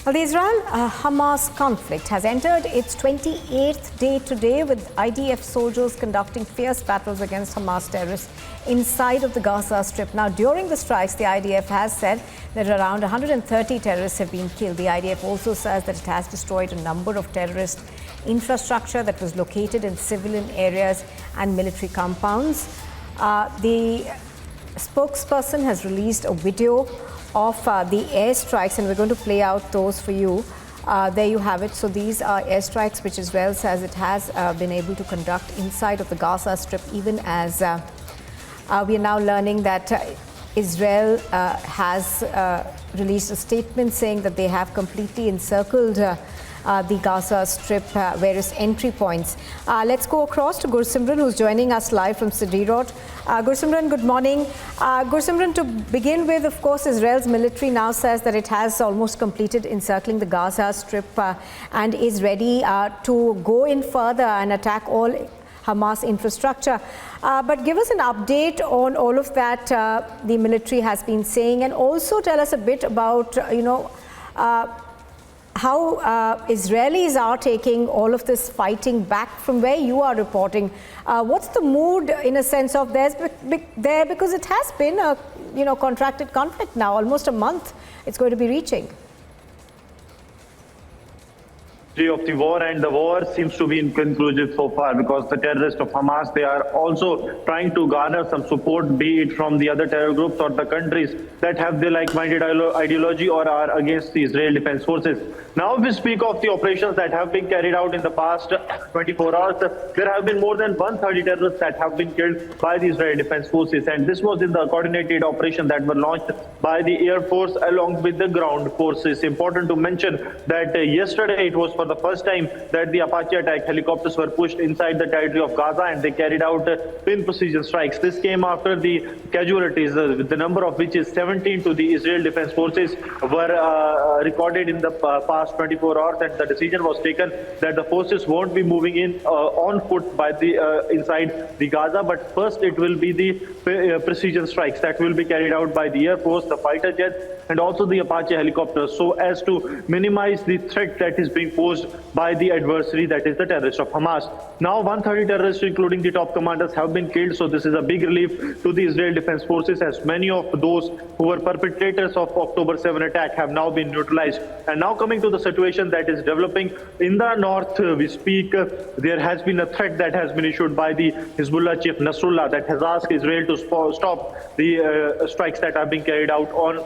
Well, the Israel-Hamas conflict has entered its 28th day today, with IDF soldiers conducting fierce battles against Hamas terrorists inside of the Gaza Strip. Now, during the strikes, the IDF has said that around 130 terrorists have been killed. The IDF also says that it has destroyed a number of terrorist infrastructure that was located in civilian areas and military compounds. The spokesperson has released a video of the airstrikes, and we're going to play out those for you. There you have it. So these are airstrikes which Israel says it has been able to conduct inside of the Gaza Strip, even as we are now learning that Israel has released a statement saying that they have completely encircled the Gaza Strip, various entry points. Let's go across to Gursimran, who's joining us live from Sderot. Gursimran, good morning. Gursimran, to begin with, of course, Israel's military now says that it has almost completed encircling the Gaza Strip and is ready to go in further and attack all Hamas infrastructure. But give us an update on all of that the military has been saying, and also tell us a bit about, how Israelis are taking all of this fighting back from where you are reporting. What's the mood, in a sense, of theirs there? Because it has been a contracted conflict now, almost a month it's going to be reaching. Of the war, and the war seems to be inconclusive so far, because the terrorists of Hamas, they are also trying to garner some support, be it from the other terror groups or the countries that have the like-minded ideology or are against the Israel Defense Forces. Now we speak of the operations that have been carried out in the past 24 hours. There have been more than 130 terrorists that have been killed by the Israel Defense Forces, and this was in the coordinated operation that were launched by the Air Force along with the ground forces. Important to mention that yesterday it was for the first time that the Apache attack helicopters were pushed inside the territory of Gaza, and they carried out pin precision strikes. This came after the casualties, the number of which is 17 to the Israel Defense Forces, were recorded in the past 24 hours, and the decision was taken that the forces won't be moving in on foot by the inside the Gaza, but first it will be the precision strikes that will be carried out by the Air Force, the fighter jets, and also the Apache helicopters, so as to minimize the threat that is being posed by the adversary, that is the terrorists of Hamas. Now 130 terrorists, including the top commanders, have been killed, so this is a big relief to the Israel Defense Forces, as many of those who were perpetrators of October 7 attack have now been neutralized. And now coming to the situation that is developing in the north, we speak, there has been a threat that has been issued by the Hezbollah chief Nasrallah that has asked Israel to stop the strikes that are being carried out on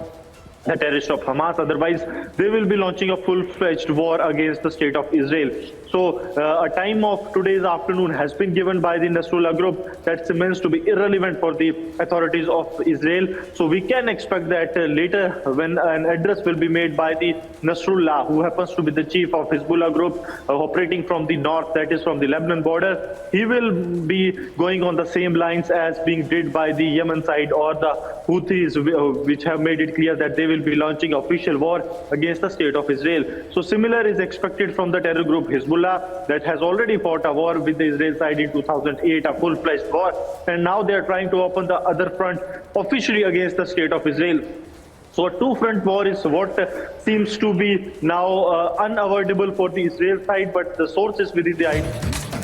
the terrorists of Hamas. Otherwise, they will be launching a full-fledged war against the state of Israel. So a time of today's afternoon has been given by the Nasrallah group that's meant to be irrelevant for the authorities of Israel. So we can expect that later, when an address will be made by the Nasrallah, who happens to be the chief of Hezbollah group operating from the north, that is from the Lebanon border, he will be going on the same lines as being did by the Yemen side or the Houthis, which have made it clear that they will be launching official war against the state of Israel. So similar is expected from the terror group Hezbollah, that has already fought a war with the Israel side in 2008, a full-fledged war, and now they are trying to open the other front officially against the state of Israel. So a two-front war is what seems to be now unavoidable for the Israel side, but the sources within the